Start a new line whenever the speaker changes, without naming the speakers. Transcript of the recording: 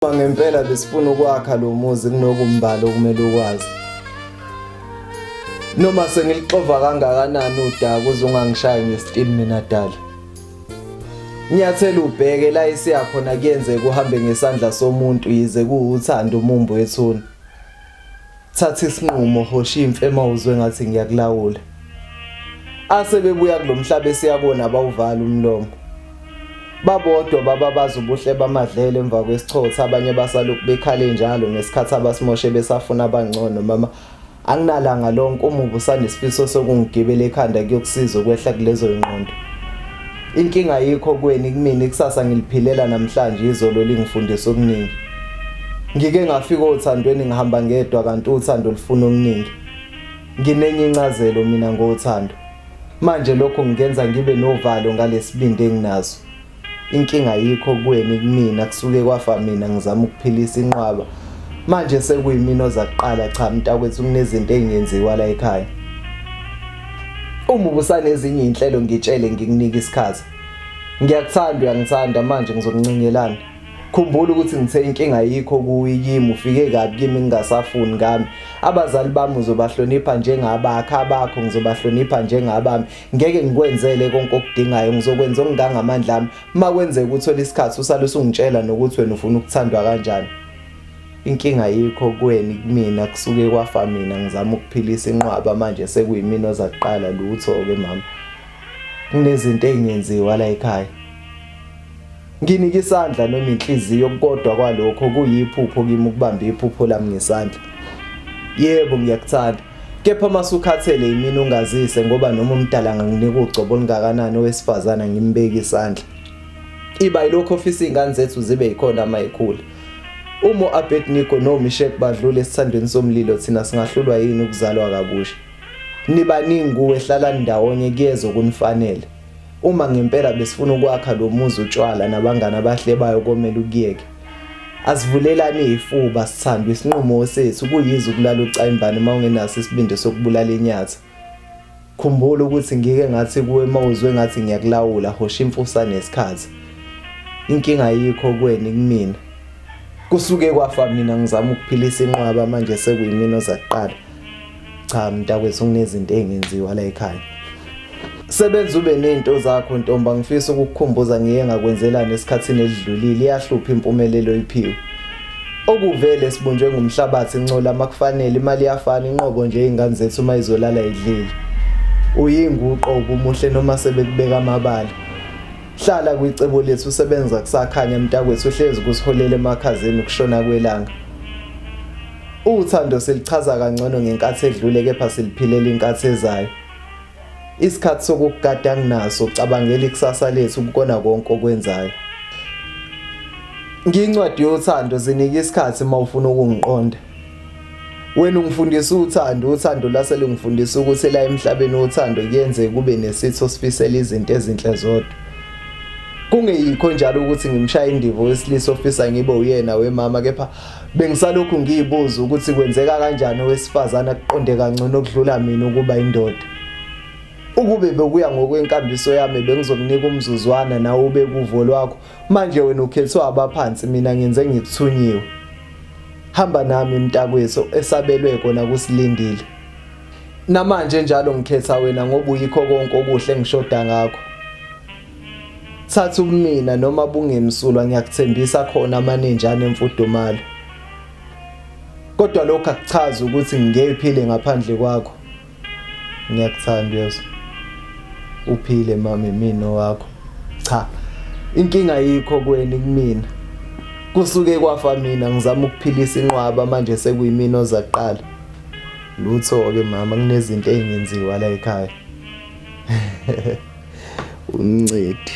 Ngempela besifuna ukwakha lo muzi kunokumbala okumele ukwazi. Noma sengilixova kangakanani udaka uzungangishayi ngesitini mina dala. Nyathela ubheke la isiya khona kuyenzeka uhambe ngesandla somuntu yize kuuthando umumbo wethuna. Thatha isinqumo hosha imfe emawuzwe ngathi ngiyakulawula. Asebebuya kulomhlaba esiyabona bawuvala umlomo. Babodwa bababaza ubuhle bamadlele emva kwesichotha abanye basalokhu bekhale njalo ngesikhathi abasimoshe besafuna abangcono mama anginalanga lonke uma ubusanesifiso sokungigibela ekhanda kuyokusiza ukwehla kulezo ingqondo. Inkinga yikho kweni kumina ikusasa ngiliphilela namhlanje izolo lingifundisa okuningi. Ngike ngafika othandweni ngihamba ngedwa kanti uthando lufuna okuningi. Nginenye incazelo mina ngothando. Manje lokho ngingenza ngibe novalo ngalesibindi enginazo. Inkinga yikho kweni kumina kusuke kwafa mina ngizama ukuphilisa inqwaba. Manje sekuyimina ozakuqala cha mntakwethu kunezinto engenziwa la ekhaya. Uma ubusanezinye inhlelo ngitshele ngikunika isikhathi. Ngiyakuthanda uyangithanda manje ngizokuncingelana. Khumbula ukuthi ngithe inkinga yikho kuyimi ufike kabi kimi ngingasafuni ngami. Abazali bami uzobahlonipha njengabakha abakho ngizobahlonipha njengabami. Ngeke ngikwenzele konke okudingayo ngizokwenza okungangamandla ami. Makwenzeka uthola isikhathi usale usungitshela nokuthi wena ufuna ukuthandwa kanjani. Inkinga yikho kweni kumina kusuke kwafa mina ngizama ukuphilisa inqwaba manje sekuyimina ozakuqala lutho ke mama. Kunezinto engenziwa la ekhaya. Nginika isandla noma inhliziyo kodwa kwalokho kuyiphupho kimi ukubamba iphupho lami ngesandla. Yebo ngiyakuthanda. Kepha masukhathele yimina ungazise ngoba noma umdala nganginika ugcobo olungakanani owesifazana ngimbeka isandla. Iba yilokho ofisa izingane zethu zibe yikhona mayikhula. Uma Abednego noMeshek badlule esithandweni somlilo thina singahlulwa yini ukuzalwa kabusha. Nibaningi kuwehlala ndawonye kuyeza kunifanele. Uma ngempela besifuna ukwakha lo muzi utshwala nabangani abahle bayo komela ukuyeke. Asivulelani izifuba sithandwe isinqumo sethu kuyizo ukulala ucayimbani mawungenaso isibindi sokubulala inyatha. Khumbula ukuthi ngike ngathi kuwe mawuzwe ngathi ngiyakulawula hosha imfusa nesikhathi. Inkinga yikho kweni kumina. Kusuke kwafa mina ngizama ukuphilisa inqwaba manje sekuyimina ozakuqala. Cha mntakwethu kunezinto engenziwa la ekhaya. Sebenza ube nezinto zakho ntomba ngifisa ukukukhumbuza ngiye ngakwenzelana esikhathini edlulile iyahlupha impumelelo iphiwe. Okuvele sibunjwe ngumhlabathi incola makufanele imali yafana inqobo nje izingane zethu mayizolala idlile. Uyinguqo ubumuhle noma sebekubeka amabala. Hlala kwicebo lethu usebenza kusakhanya mntakwethu uhlezi kusiholele emakhazeni ukushona kwelanga. Uthando selichaza kangcono ngenkathi edlule kepha siliphilela inkathi ezayo. Isikhathi sokugada nginaso cabangela ikusasa lethu ukubona konke okwenzayo. Ngincwadi yothando zinika isikhathi mawufuna ukungiqonda. Wena ungifundisa uthando lasele ngifundisa ukuthi la emhlabeni uthando kuyenze kube nesitho sifisela izinto ezinhle zodwa. Kungeyikho njalo ukuthi ngimshaya indivo wesilisa ofisa ngibe uyena wemama kepha bengisalokhu ngiyibuza ukuthi kwenzeka kanjani owesifazana kuqonde kangcono ukudlula mina ukuba indoda. Ukube bekuya ngokwenkambiso yami bengizokunika umzuzwana nawe ube kuvo lwakho manje wena ukhethwa abaphansi mina ngenze ngikuthunyiwe. Hamba nami mntakwethu esabelwe kona kusilindile. Namanje njalo ngikhetha wena ngoba uyikho konke okuhle ngishoda ngakho. Thatha ubumina noma bungemsulwa ngiyakuthembisa khona amanenjana emfudumalo. Kodwa lokho akuchazi ukuthi ngiyephile ngaphandle kwakho. Ngiyakuthanda Yesu. Uphile mama mina wakho. Cha. Inkinga yikho kweni kumina. Kusuke kwafa mina ngizama ukuphilisa inqwaba manje sekuyimina ozakuqala. Lutho ke mama kunezinto engenziwa la ekhaya. Uncedi.